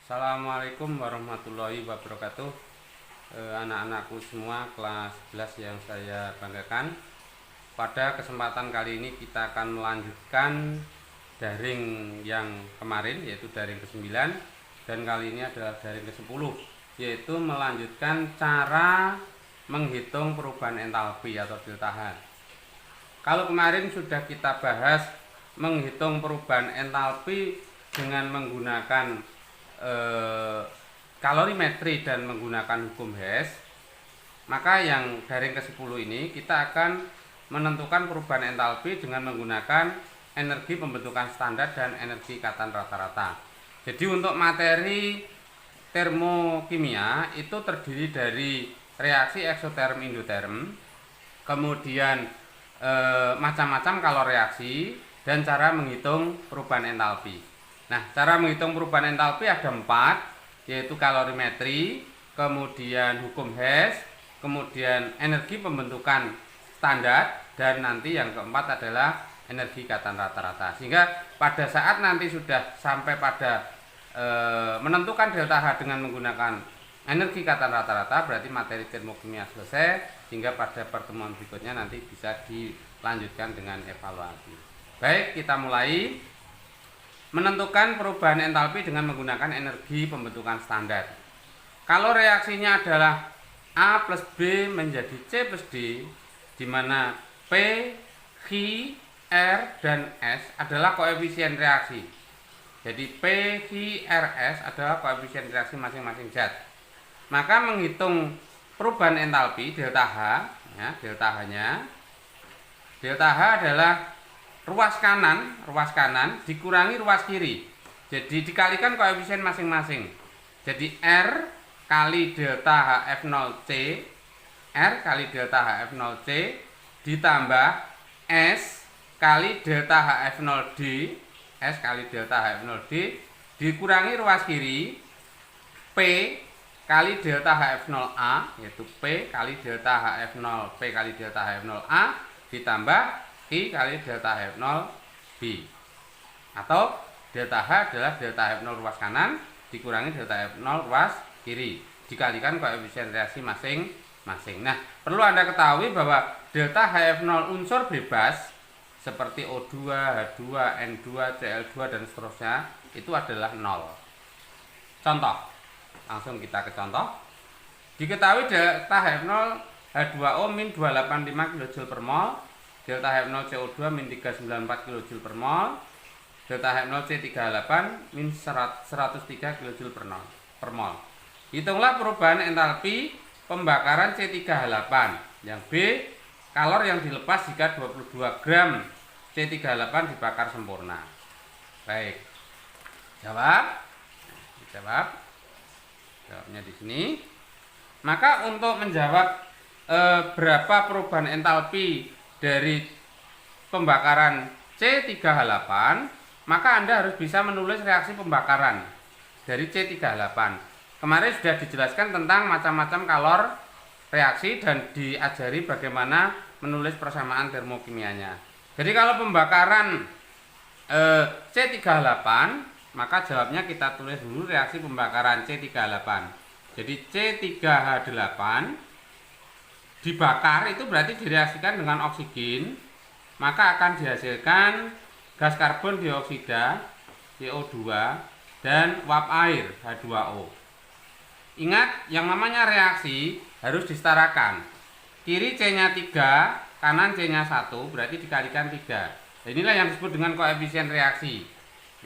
Assalamualaikum warahmatullahi wabarakatuh. Anak-anakku semua kelas 11 yang saya banggakan. Pada kesempatan kali ini kita akan melanjutkan daring yang kemarin, yaitu daring ke-9, dan kali ini adalah daring ke-10, yaitu melanjutkan cara menghitung perubahan entalpi atau delta H. Kalau kemarin sudah kita bahas menghitung perubahan entalpi dengan menggunakan kalorimetri dan menggunakan hukum Hess, maka yang daring ke-10 ini kita akan menentukan perubahan entalpi dengan menggunakan energi pembentukan standar dan energi ikatan rata-rata. Jadi untuk materi termokimia itu terdiri dari reaksi eksoterm endoterm, kemudian macam-macam kalor reaksi, dan cara menghitung perubahan entalpi. Nah, cara menghitung perubahan entalpi ada 4, yaitu kalorimetri, kemudian hukum Hess, kemudian energi pembentukan standar, dan nanti yang keempat adalah energi ikatan rata-rata. Sehingga pada saat nanti sudah sampai pada menentukan delta H dengan menggunakan energi ikatan rata-rata, berarti materi termokimia selesai, sehingga pada pertemuan berikutnya nanti bisa dilanjutkan dengan evaluasi. Baik, kita mulai. Menentukan perubahan entalpi dengan menggunakan energi pembentukan standar. Kalau reaksinya adalah A plus B menjadi C plus D, di mana P, Q, R, dan S adalah koefisien reaksi. Jadi P, Q, R, S adalah koefisien reaksi masing-masing zat. Maka menghitung perubahan entalpi delta H, ya, delta H adalah ruas kanan dikurangi ruas kiri. Jadi dikalikan koefisien masing-masing. Jadi R kali delta HF0C, R kali delta HF0C ditambah S kali delta HF0D, S kali delta HF0D dikurangi ruas kiri, P kali delta HF0A, yaitu P kali delta HF0, P kali delta HF0A ditambah I kali delta H0B, atau delta H adalah delta H0 ruas kanan dikurangi delta H0 ruas kiri dikalikan koefisien reaksi masing-masing. Nah, perlu Anda ketahui bahwa delta HF0 unsur bebas seperti O2, H2, N2, Cl2 dan seterusnya itu adalah 0. Contoh, langsung kita ke contoh. Diketahui delta H0 H2O min 285 kJ per mol, delta H0 CO2 min 394 kJ per mol, delta H0 C38 min 103 kJ per mol. Hitunglah perubahan entalpi pembakaran C38. Yang B, kalor yang dilepas jika 22 gram C38 dibakar sempurna. Baik. Jawabnya di sini. Maka untuk menjawab berapa perubahan entalpi dari pembakaran C3H8, maka Anda harus bisa menulis reaksi pembakaran dari C3H8. Kemarin sudah dijelaskan tentang macam-macam kalor reaksi dan diajari bagaimana menulis persamaan termokimianya. Jadi kalau pembakaran C3H8, maka jawabnya kita tulis dulu reaksi pembakaran C3H8. Jadi C3H8 dibakar itu berarti direaksikan dengan oksigen, maka akan dihasilkan gas karbon dioksida CO2 dan uap air H2O. Ingat, yang namanya reaksi harus disetarakan. Kiri C-nya 3, kanan C-nya 1, berarti dikalikan 3. Dan inilah yang disebut dengan koefisien reaksi.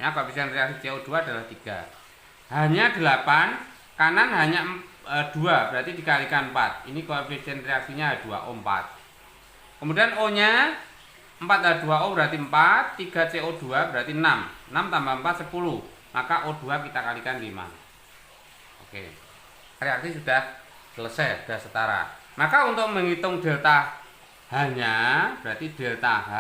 Ya, koefisien reaksi CO2 adalah 3. Hanya 8, kanan hanya 2, berarti dikalikan 4. Ini koefisien reaksinya H2O 4. Kemudian O-nya 4H2O berarti 4, 3CO2 berarti 6. 6 tambah 4 10. Maka O2 kita kalikan 5. Oke. Reaksi sudah selesai, sudah setara. Maka untuk menghitung delta H-nya berarti delta H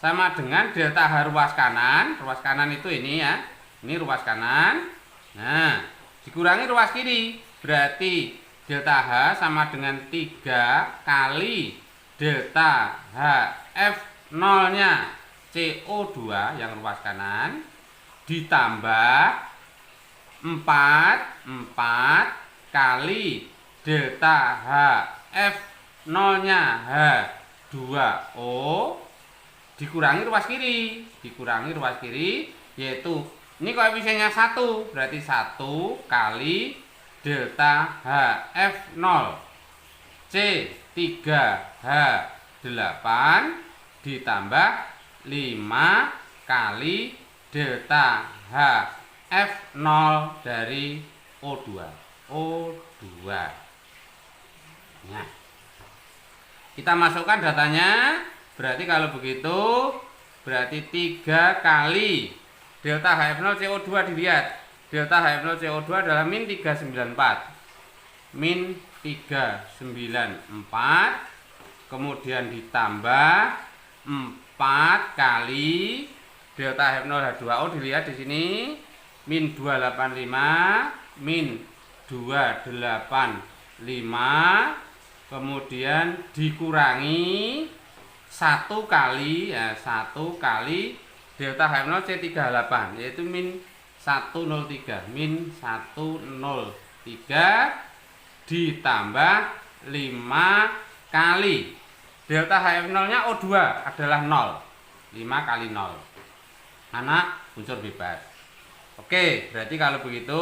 sama dengan delta H ruas kanan. Ruas kanan itu ini ya. Ini ruas kanan. Nah, dikurangi ruas kiri. Berarti delta H sama dengan 3 kali delta HF0-nya CO2 yang ruas kanan ditambah 4 kali delta HF 0-nya H2O dikurangi ruas kiri, yaitu ini koefisiennya 1, berarti 1 kali delta HF0 C3H8 ditambah 5 kali delta HF0 dari O2. Nah, kita masukkan datanya. Berarti kalau begitu, berarti 3 kali delta HF0 CO2 dilihat. Delta HF0 CO2 adalah min 394. Min 394, kemudian ditambah 4 kali delta HF0 H2O dilihat di sini min 285, min 285, kemudian dikurangi 1 kali delta HF0 C38, yaitu min 103, min 103 ditambah 5 kali delta HF0 nya O2 adalah 0, 5 kali 0 anak unsur bebas. Oke, berarti kalau begitu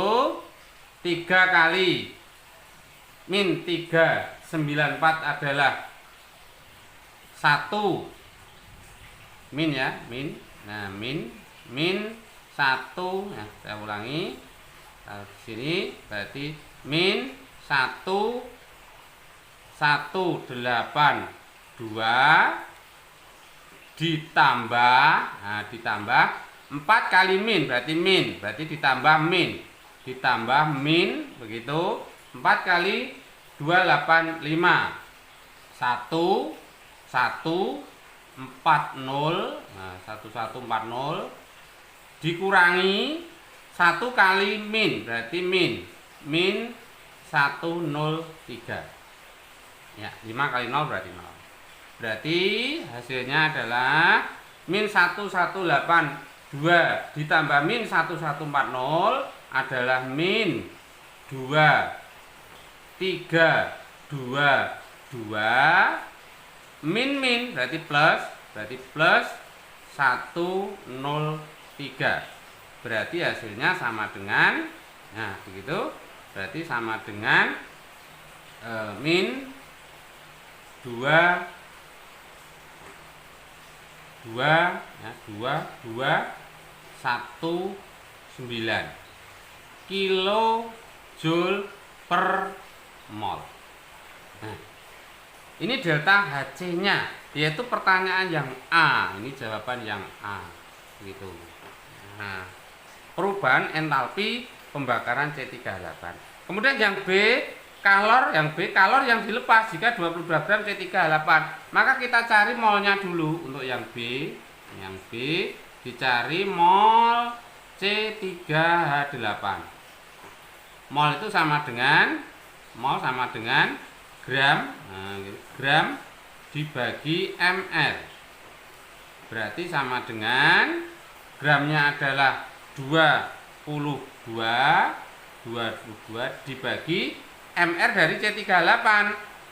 3 kali min 394 adalah 1 min ya, min. Nah, min 1, ya, saya ulangi. Kalau di sini berarti min 1 182 ditambah 4 kali min, berarti ditambah min begitu, 4 kali 285 1140, nah 1140 dikurangi 1 kali min, berarti min 103. Ya, 5 kali 0 berarti 0. Berarti hasilnya adalah min 1182 ditambah min 1140 adalah min 2322, min berarti plus 103. Berarti hasilnya sama dengan, nah begitu, berarti sama dengan min 2219 kilojoule per mol. Nah, ini delta Hc-nya, yaitu pertanyaan yang A. Ini jawaban yang A, gitu. Nah, perubahan entalpi pembakaran C38. Kemudian yang B, kalor yang dilepas jika 22 gram C38. Maka kita cari molnya dulu untuk yang B. Yang B dicari mol C3H8. Mol itu sama dengan gram, nah, gram dibagi ml. Berarti sama dengan gramnya adalah 22 dibagi mr dari C38.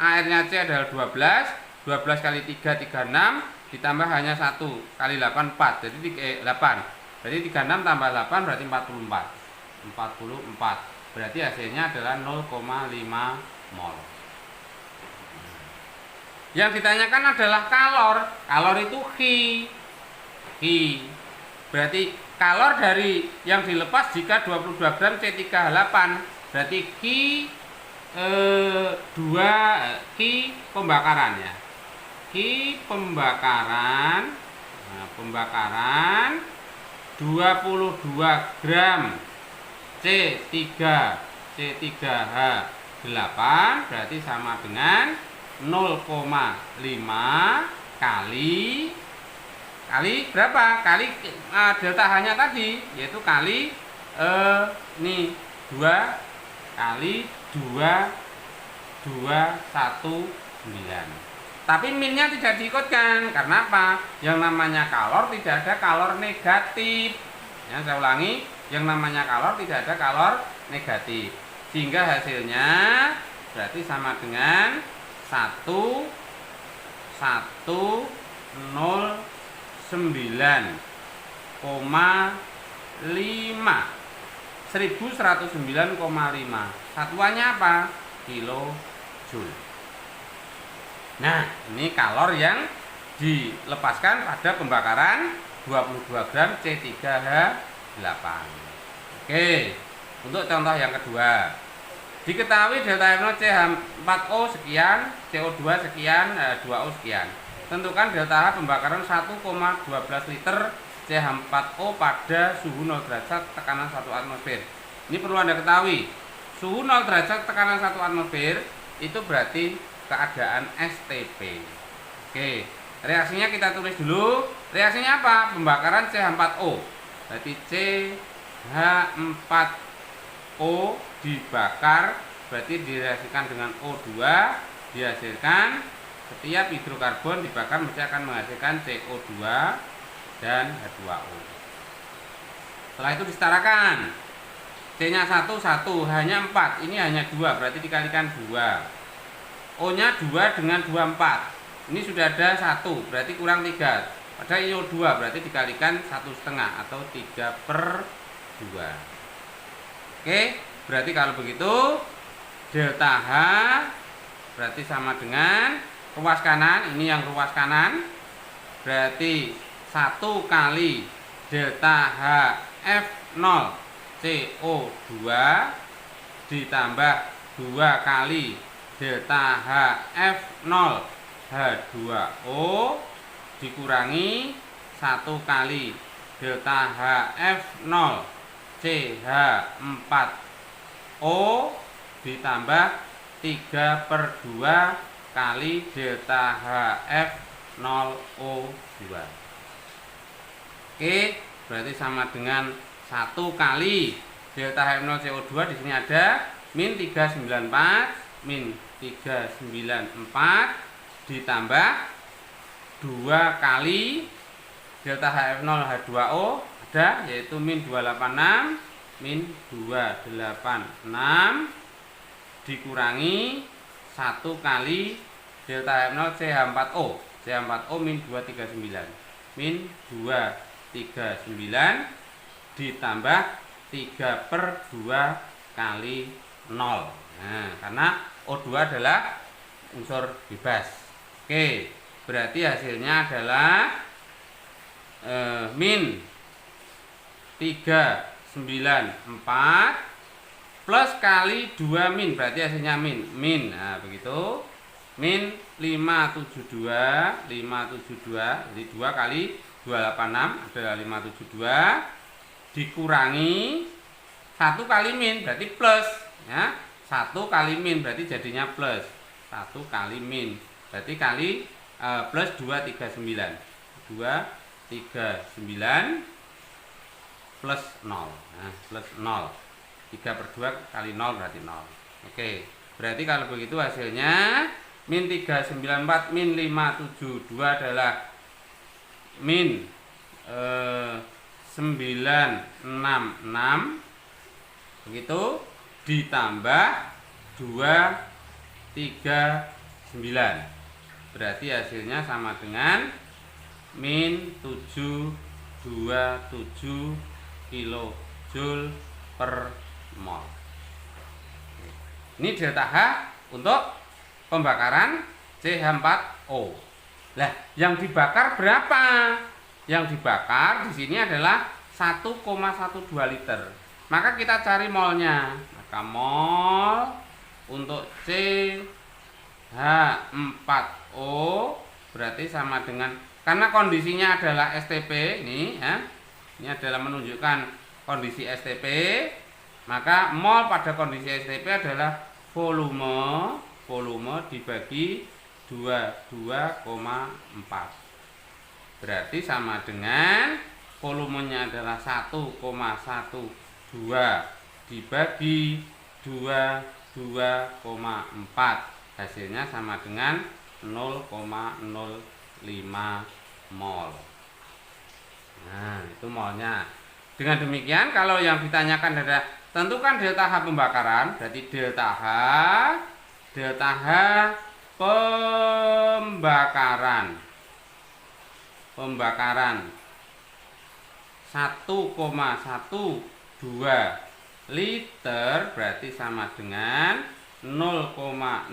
AR-nya C adalah 12 kali 3 36 ditambah hanya 1 kali 8 4. Jadi 8. Berarti 36 tambah 8 berarti 44. Berarti hasilnya adalah 0,5 mol. Yang ditanyakan adalah kalor. Kalor itu Ki. Berarti kalor dari yang dilepas jika 22 gram C3H8. Berarti Ki pembakarannya. Ki pembakaran. Nah, pembakaran 22 gram C3H8 berarti sama dengan 0,5 kali berapa? Kali delta H-nya tadi, yaitu kali ini 2 kali 219. Tapi minnya tidak diikutkan. Karena apa? Yang namanya kalor tidak ada kalor negatif. Ya, saya ulangi, Yang namanya kalor tidak ada kalor negatif. Sehingga hasilnya berarti sama dengan 1109,5. Satuannya apa? Kilojoule. Nah, ini kalor yang dilepaskan pada pembakaran 22 gram C3H8. Oke, untuk contoh yang kedua, diketahui delta F0 CH4O sekian, CO2 sekian, 2O sekian. Tentukan delta H pembakaran 1,12 liter CH4O pada suhu 0 derajat tekanan 1 atmosfer. Ini perlu Anda ketahui, suhu 0 derajat tekanan 1 atmosfer itu berarti keadaan STP. Oke, reaksinya kita tulis dulu. Reaksinya apa? Pembakaran CH4O. Berarti CH4O dibakar, berarti direaksikan dengan O2, dihasilkan setiap hidrokarbon dibakar mesti akan menghasilkan CO2 dan H2O. Setelah itu disetarakan. C-nya 1, hanya 4. Ini hanya 2, berarti dikalikan 2. O-nya 2 dengan 2, 4. Ini sudah ada 1, berarti kurang 3. Pada IO2 berarti dikalikan 1,5 atau 3/2. Oke, berarti kalau begitu delta H berarti sama dengan ruas kanan. Ini yang ruas kanan, berarti 1 kali delta HF0 CO2 ditambah 2 kali delta HF0 H2O dikurangi 1 kali delta HF0 CH4O ditambah 3/2 kali delta HF0O2. Oke, berarti sama dengan 1 kali delta HF0 CO2, di sini ada min 394 ditambah 2 kali delta HF0 H2O ada, yaitu min 286 dikurangi 1 kali delta HF0 CH4O. CH4O min 239 ditambah 3/2 kali 0. Nah, karena O2 adalah unsur bebas. Oke, berarti hasilnya adalah min 394 plus kali 2 min, berarti hasilnya min. Nah, begitu. Min 572, jadi 2 kali 286 adalah 572 dikurangi 1 kali min, berarti plus, ya. 1 kali min berarti jadinya plus. 1 kali min berarti kali plus 239. 239 plus 0. Nah, plus 0. 3/2 kali 0 berarti 0. Oke, berarti kalau begitu hasilnya min 394 min 572 adalah min 966, begitu, ditambah 239, berarti hasilnya sama dengan min 727 kilojoule per mol. Ini delta H untuk pembakaran CH4O. Lah, yang dibakar berapa? Yang dibakar di sini adalah 1,12 liter. Maka kita cari molnya. Maka mol untuk CH4O berarti sama dengan, karena kondisinya adalah STP ini, ya. Ini adalah menunjukkan kondisi STP, maka mol pada kondisi STP adalah volume dibagi 22,4. Berarti sama dengan volumenya adalah 1,12 dibagi 22,4. Hasilnya sama dengan 0,05 mol. Nah, itu molnya. Dengan demikian kalau yang ditanyakan adalah tentukan delta H pembakaran, berarti delta H pembakaran 1,12 liter berarti sama dengan 0,05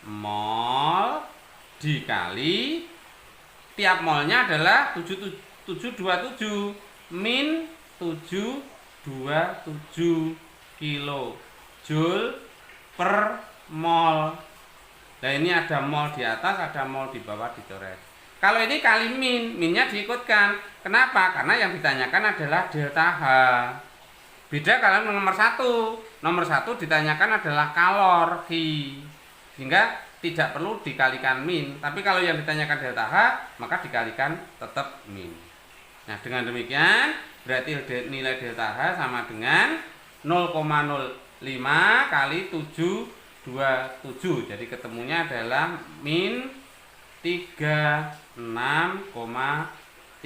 mol dikali tiap molnya adalah 727 min 727 kilo joule per mol. Nah ini ada mol di atas, ada mol di bawah dicoret. Kalau ini kali minnya diikutkan. Kenapa? Karena yang ditanyakan adalah delta H. Beda kalau nomor 1. Nomor 1 ditanyakan adalah kalori. Sehingga tidak perlu dikalikan min. Tapi kalau yang ditanyakan delta H, maka dikalikan tetap min. Nah dengan demikian berarti nilai delta H sama dengan 0,05 kali 727. Jadi ketemunya adalah min 36,35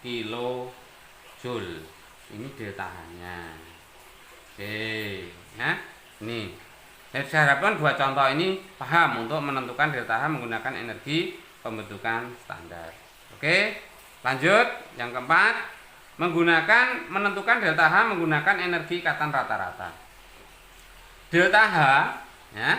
kilojoule. Ini delta H-nya. Oke, ya. Nih. Saya harapkan dua contoh ini paham untuk menentukan delta H menggunakan energi pembentukan standar. Oke, lanjut yang keempat, menentukan delta H menggunakan energi ikatan rata-rata. Delta H ya,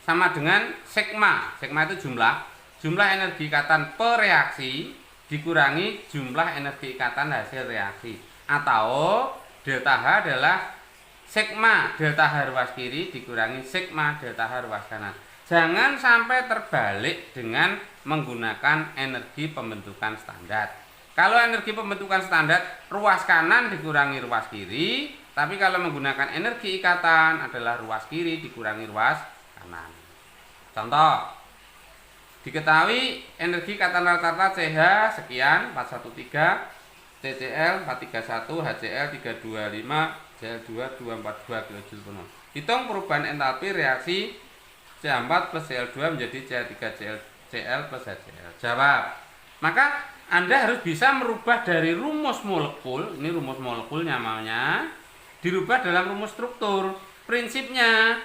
sama dengan sigma. Sigma itu jumlah energi ikatan per reaksi dikurangi jumlah energi ikatan hasil reaksi. Atau delta H adalah sigma delta H ruas kiri dikurangi sigma delta H ruas kanan. Jangan sampai terbalik dengan menggunakan energi pembentukan standar. Kalau energi pembentukan standar ruas kanan dikurangi ruas kiri, tapi kalau menggunakan energi ikatan adalah ruas kiri dikurangi ruas kanan. Contoh, diketahui energi ikatan rata-rata CH sekian 413, CCl 431, HCl 325, Cl2 242 kJ per mol. Hitung perubahan entalpi reaksi CH4 plus Cl2 menjadi Cl3 Cl plus HCl. Jawab. Maka Anda harus bisa merubah dari rumus molekul, ini rumus molekulnya namanya, dirubah dalam rumus struktur. Prinsipnya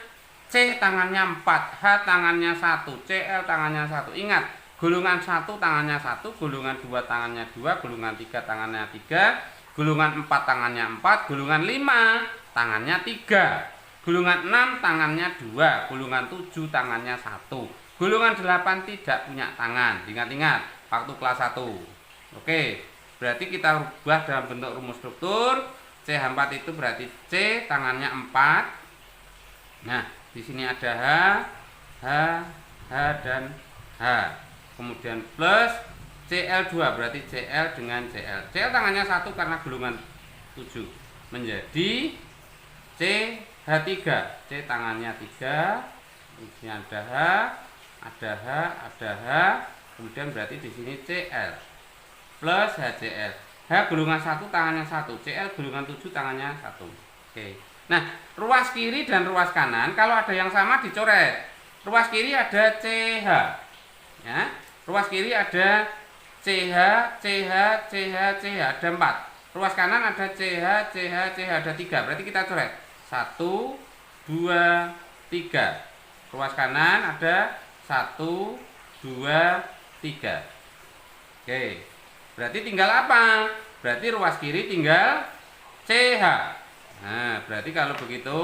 C tangannya 4, H tangannya 1, Cl tangannya 1. Ingat, golongan 1 tangannya 1, golongan 2 tangannya 2, golongan 3 tangannya 3, golongan 4 tangannya 4, golongan 5 tangannya 3, golongan 6 tangannya 2, golongan 7 tangannya 1, golongan 8 tidak punya tangan. Ingat-ingat waktu kelas 1. Oke, berarti kita rubah dalam bentuk rumus struktur. CH4 itu berarti C tangannya 4. Nah, di sini ada H dan H. Kemudian plus Cl2 berarti Cl dengan Cl. Cl tangannya 1 karena golongan 7 menjadi CH3. C tangannya 3. Di sini ada H, ada H, ada H. Kemudian berarti di sini Cl plus HCl. H golongan 1 tangannya 1, Cl golongan 7 tangannya 1. Oke. Nah, ruas kiri dan ruas kanan kalau ada yang sama dicoret. Ruas kiri ada CH. Ya. Ruas kiri ada CH, CH, CH, CH, ada 4. Ruas kanan ada CH, CH, CH, ada 3. Berarti kita coret 1, 2, 3. Ruas kanan ada 1, 2, 3. Oke. Berarti tinggal apa? Berarti ruas kiri tinggal CH. Nah, berarti kalau begitu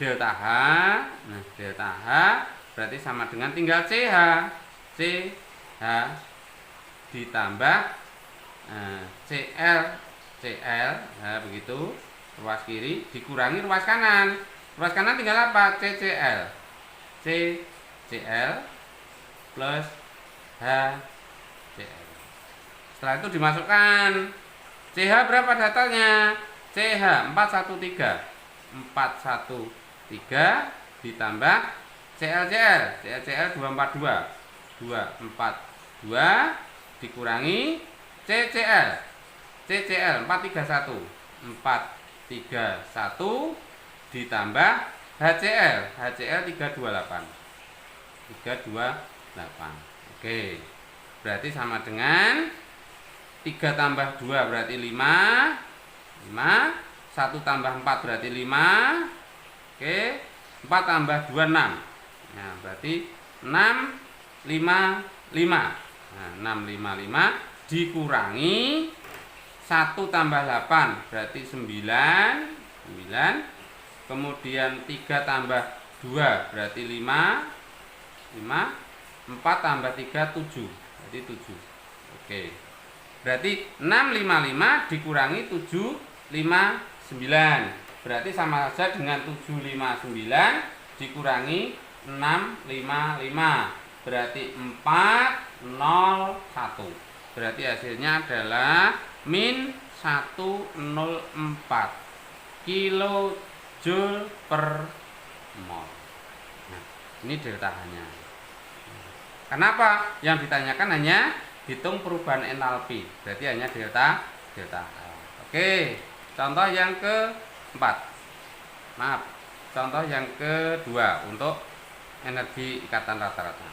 delta H, nah delta H berarti sama dengan tinggal CH. CH ditambah Cl, nah begitu, ruas kiri dikurangi ruas kanan. Ruas kanan tinggal apa? CCl. CCl plus HCl. Setelah itu dimasukkan CH berapa datarnya? CH 413. 413 ditambah ClCl. ClCl 242. 242 dikurangi CCl. CCl 431. 431 ditambah HCl. HCl 328. 328. Oke. Berarti sama dengan 3 tambah 2 berarti 5. 1 tambah 4 berarti 5. Oke, 4 tambah 2 6. Nah, berarti 6 5 5. Nah, 6 5 5 dikurangi 1 tambah 8 berarti 9. Kemudian 3 tambah 2 berarti 5. 4 tambah 3 7 berarti 7. Oke, berarti 655 dikurangi 759 berarti sama saja dengan 759 dikurangi 655 berarti 401. Berarti hasilnya adalah min 104 kilojoule per mol. Nah, ini delta H-nya. Kenapa? Yang ditanyakan hanya hitung perubahan entalpi. Berarti hanya delta H. Oke, contoh yang keempat. Maaf, contoh yang kedua untuk energi ikatan rata-rata.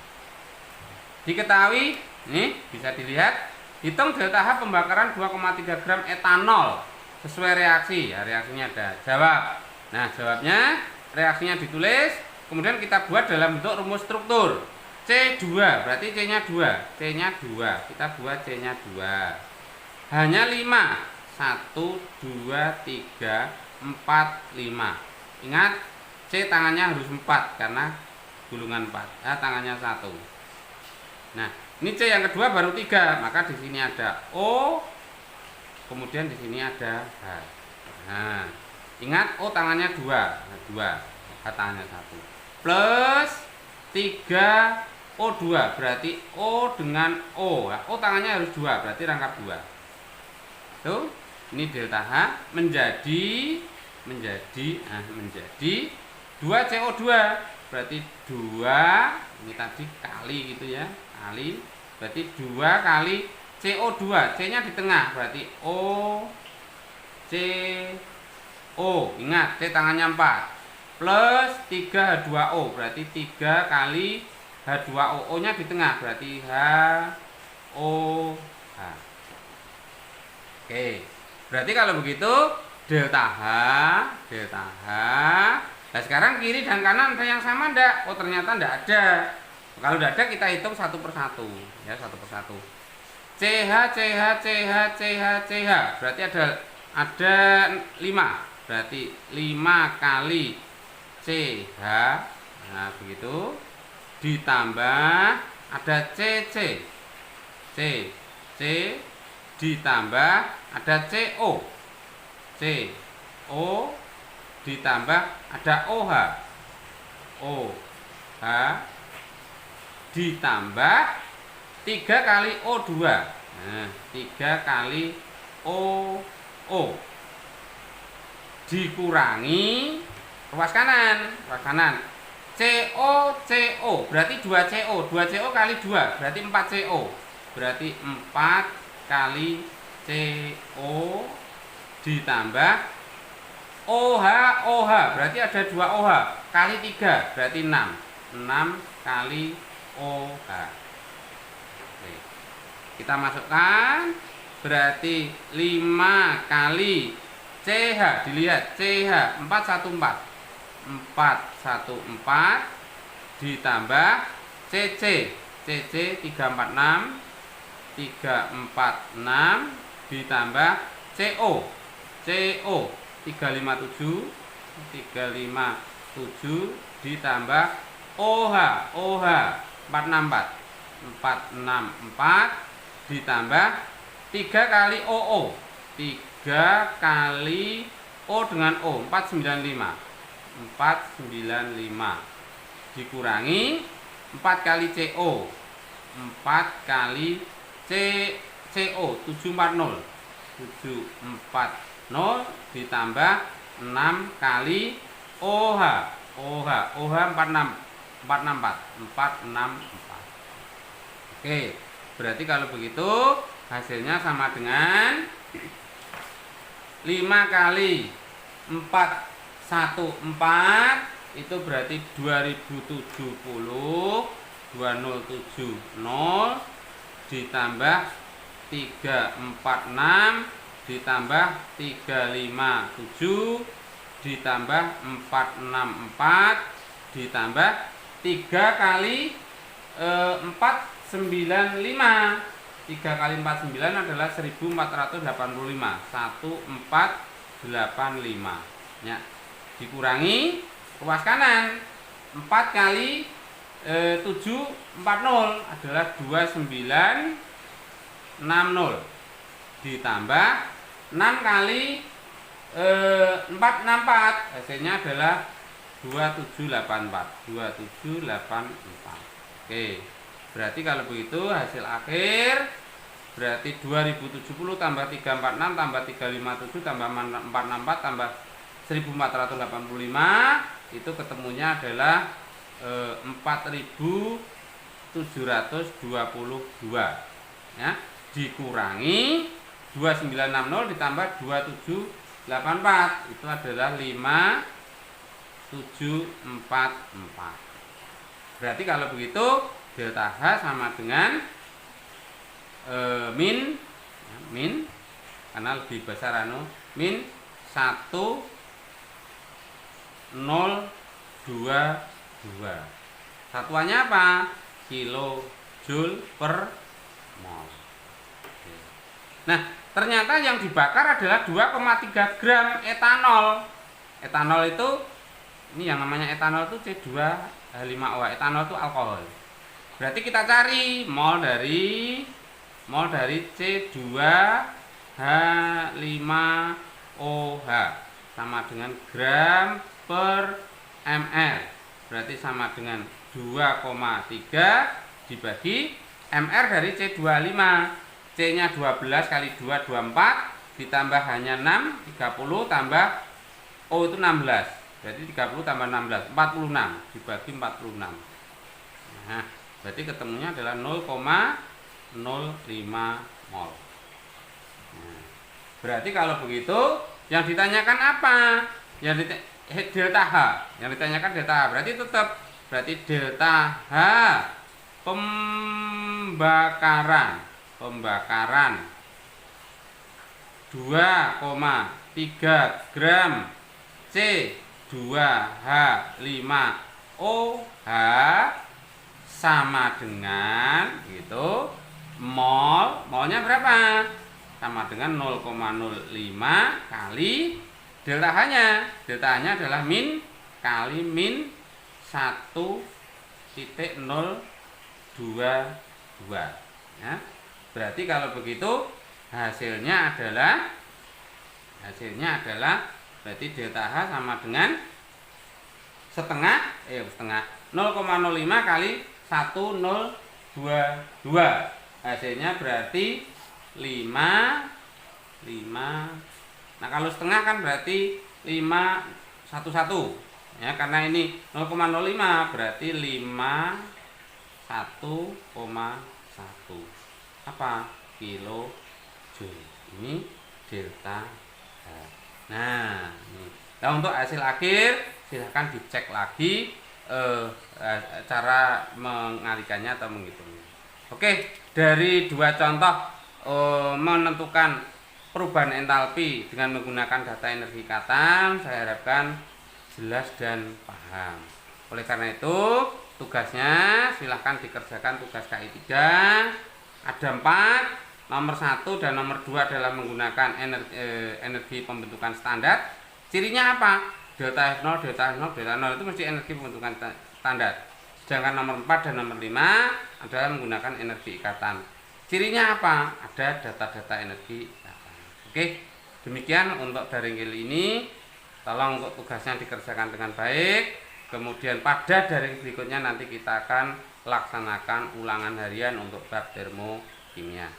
Diketahui, nih bisa dilihat, hitung delta H pembakaran 2,3 gram etanol sesuai reaksi. Ya, reaksinya ada. Jawab. Nah, jawabnya reaksinya ditulis, kemudian kita buat dalam bentuk rumus struktur. C2 berarti C-nya 2. C-nya 2. Kita buat C-nya 2. Hanya 5. 1 2 3 4 5. Ingat, C tangannya harus 4 karena gulungan 4. Ya, tangannya 1. Nah, ini C yang kedua baru 3, maka di sini ada O, kemudian di sini ada H. Nah, ingat O tangannya 2, nah, 2, H tangannya 1. Plus 3 O2 berarti O dengan O. Nah, O tangannya harus 2, berarti rangkap 2. Tuh, ini delta H menjadi 2CO2 berarti 2, ini tadi kali gitu ya, kali berarti 2 kali CO2, C-nya di tengah berarti O CO. Ingat, C tangannya 4 plus 3H2O berarti 3 kali H2O, O-nya di tengah berarti HOH. Oke, berarti kalau begitu delta H. Nah, sekarang kiri dan kanan ada yang sama enggak? Oh, ternyata enggak ada. Kalau enggak ada kita hitung satu persatu ya, satu persatu. CH berarti ada 5. Berarti 5 kali CH. Nah, begitu. Ditambah ada CC ditambah ada CO ditambah ada OH ditambah 3 kali O2. Nah, 3 kali OO dikurangi ruas kanan. CO berarti 2CO. 2CO kali 2 berarti 4CO. Berarti 4 kali CO ditambah OH berarti ada 2 OH kali 3 berarti 6. 6 kali OH. Oke. Kita masukkan berarti 5 kali CH. Dilihat CH 414 ditambah CC 346 ditambah CO 357 ditambah OH 464 ditambah 3 kali OO 3 kali O dengan O 495 dikurangi 4 kali CO 4 kali CO 740 ditambah 6 kali OH 464. Oke, berarti kalau begitu hasilnya sama dengan 5 kali 414 itu berarti 2070 ditambah 346 ditambah 357 ditambah 464 ditambah 3 kali 495. 3 kali 49 adalah 1485. 1485 ya. Dikurangi ruas kanan 4 kali 740 adalah 2960 ditambah 6 kali 464 hasilnya adalah 2784. 2784. Oke, berarti kalau begitu hasil akhir berarti 2070 tambah 346 tambah 357 tambah 464 tambah 1485 itu ketemunya adalah 4722 ya, dikurangi 2960 ditambah 2784 itu adalah 5744. Berarti kalau begitu delta H sama dengan min ya, min karena lebih besar min 1022. Satuannya apa? Kilojoule per mol. Nah, ternyata yang dibakar adalah 2,3 gram etanol. Etanol itu ini yang namanya etanol itu C2H5O. Etanol itu alkohol. Berarti kita cari mol dari C2H5OH sama dengan gram per ml. Berarti sama dengan 2,3 dibagi mr dari C25. C-nya 12 kali 2 24 ditambah hanya 6 30 tambah O itu 16. Berarti 30 tambah 16 46 dibagi 46. Nah, berarti ketemunya adalah 0,05 mol. Nah, berarti kalau begitu yang ditanyakan apa? Yang delta H. Yang ditanyakan delta H. Berarti tetap delta H pembakaran 2,3 gram C2H5OH sama dengan gitu molnya berapa? Sama dengan 0,05 kali delta H-nya. Delta H-nya adalah min kali min 1,022 ya. Berarti kalau begitu hasilnya adalah berarti delta H sama dengan setengah 0,05 kali 1022. Hasilnya berarti 5. Nah, kalau setengah kan berarti 511 ya, karena ini 0,05 berarti 51,1 apa? Kilojoule. Ini delta H. Nah, untuk hasil akhir silahkan dicek lagi cara mengalikannya atau menghitungnya. Oke, dari dua contoh menentukan perubahan entalpi dengan menggunakan data energi ikatan, saya harapkan jelas dan paham. Oleh karena itu, tugasnya silahkan dikerjakan tugas KI 3. Ada 4. Nomor 1 dan nomor 2 adalah menggunakan energi pembentukan standar. Cirinya apa? Delta F0 itu mesti energi pembentukan standar. Sedangkan nomor 4 dan nomor 5 adalah menggunakan energi ikatan. Cirinya apa? Ada data-data energi ikatan. Oke, demikian untuk daring kali ini. Tolong untuk tugasnya dikerjakan dengan baik. Kemudian pada daring berikutnya nanti kita akan laksanakan ulangan harian untuk bab termokimia.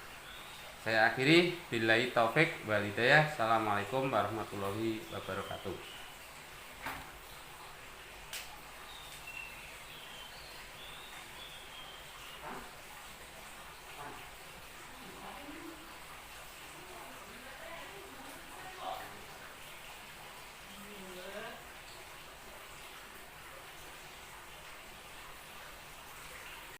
Saya akhiri, billahi taufik wal hidayah. Assalamualaikum warahmatullahi wabarakatuh.